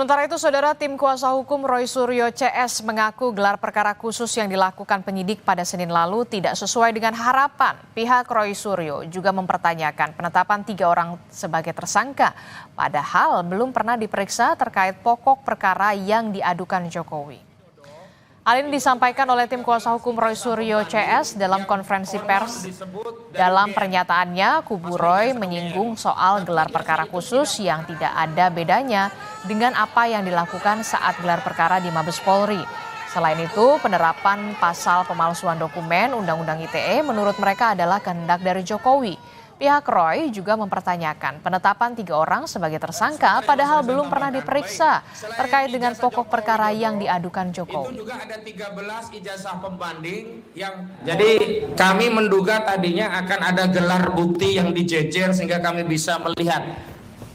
Sementara itu, Saudara, tim kuasa hukum Roy Suryo CS mengaku gelar perkara khusus yang dilakukan penyidik pada Senin lalu tidak sesuai dengan harapan. Pihak Roy Suryo juga mempertanyakan penetapan 3 orang sebagai tersangka, padahal belum pernah diperiksa terkait pokok perkara yang diadukan Jokowi. Hal ini disampaikan oleh tim kuasa hukum Roy Suryo CS dalam konferensi pers. Dalam pernyataannya, kubu Roy menyinggung soal gelar perkara khusus yang tidak ada bedanya dengan apa yang dilakukan saat gelar perkara di Mabes Polri. Selain itu, penerapan pasal pemalsuan dokumen Undang-Undang ITE menurut mereka adalah kehendak dari Jokowi. Pihak Roy juga mempertanyakan penetapan 3 orang sebagai tersangka padahal belum pernah diperiksa terkait dengan pokok perkara yang diadukan Jokowi. Itu juga ada 13 ijazah pembanding yang jadi kami menduga tadinya akan ada gelar bukti yang dijejer sehingga kami bisa melihat.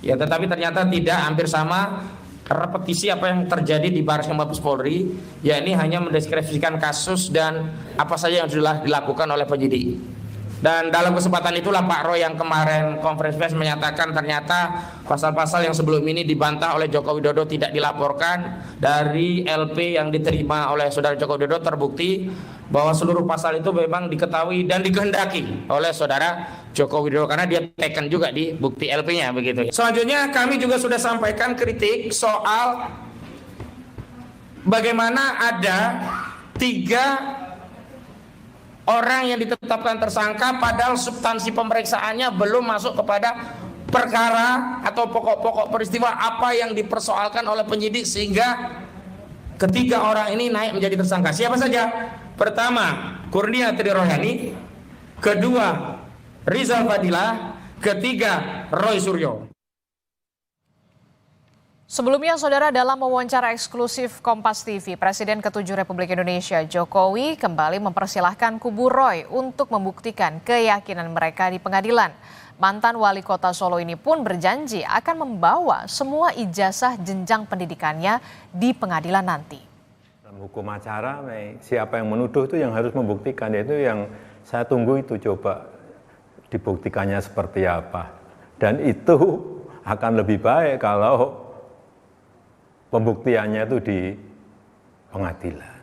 Ya, tetapi ternyata tidak, hampir sama repetisi apa yang terjadi di Baris Krim Mabes Polri, yakni hanya mendeskripsikan kasus dan apa saja yang sudah dilakukan oleh penyidik. Dan dalam kesempatan itulah Pak Roy yang kemarin konferensi pers menyatakan ternyata pasal-pasal yang sebelum ini dibantah oleh Joko Widodo tidak dilaporkan. Dari LP yang diterima oleh Saudara Joko Widodo terbukti bahwa seluruh pasal itu memang diketahui dan dikehendaki oleh Saudara Joko Widodo karena dia teken juga di bukti LP-nya begitu. Selanjutnya kami juga sudah sampaikan kritik soal bagaimana ada 3 orang yang ditetapkan tersangka padahal substansi pemeriksaannya belum masuk kepada perkara atau pokok-pokok peristiwa apa yang dipersoalkan oleh penyidik sehingga ketiga orang ini naik menjadi tersangka. Siapa saja? Pertama, Kurnia Triroyani, kedua, Rizal Fadilah, ketiga, Roy Suryo. Sebelumnya, Saudara, dalam wawancara eksklusif Kompas TV, Presiden ke-7 Republik Indonesia Jokowi kembali mempersilahkan kubu Roy untuk membuktikan keyakinan mereka di pengadilan. Mantan wali kota Solo ini pun berjanji akan membawa semua ijazah jenjang pendidikannya di pengadilan nanti. Dalam hukum acara, siapa yang menuduh itu yang harus membuktikan, yaitu yang saya tunggu itu coba dibuktikannya seperti apa. Dan itu akan lebih baik kalau pembuktiannya itu di pengadilan.